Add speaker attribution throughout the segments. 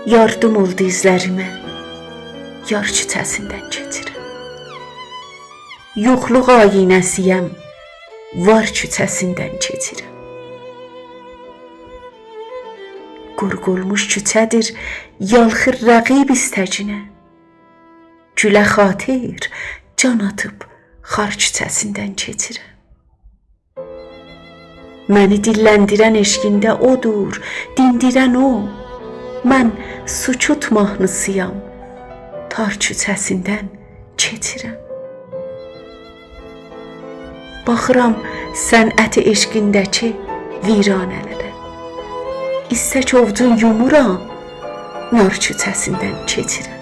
Speaker 1: yardım oldu izlərimə, yar küçəsindən keçirəm. Yoxluq ayinəsiyəm, var küçəsindən keçirəm. Qurqulmuş küçədir, yalxır rəqib istəcinə. Gülə xatir, can atıb, xar küçəsindən keçirəm. Məni dilləndirən eşqində odur, dindirən o. Mən sükut mahnısıyam, tar küçəsindən keçirəm. Baxıram sənəti eşqindəki viranələrə. İstək ovcun yumuram, nar küçəsindən keçirəm.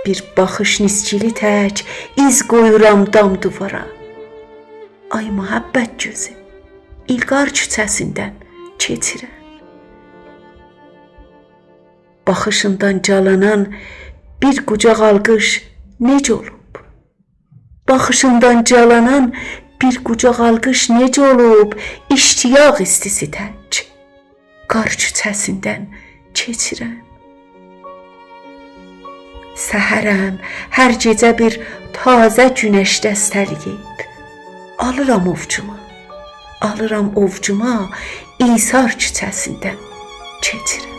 Speaker 1: Bir baxış niskili tək, iz qoyuram dam duvara. Ay mühəbbət gözü, İlqar küçəsindən keçirəm. Baxışından calanan bir qucaq alqış necə olub? Baxışından calanan bir qucaq alqış necə olub? İştiyaq istisi tək, qar küçəsindən keçirəm. Səhərəm, hər gecə bir tazə günəş dəstələyib. Alıram ovcuma, İsar küçəsindən keçirəm.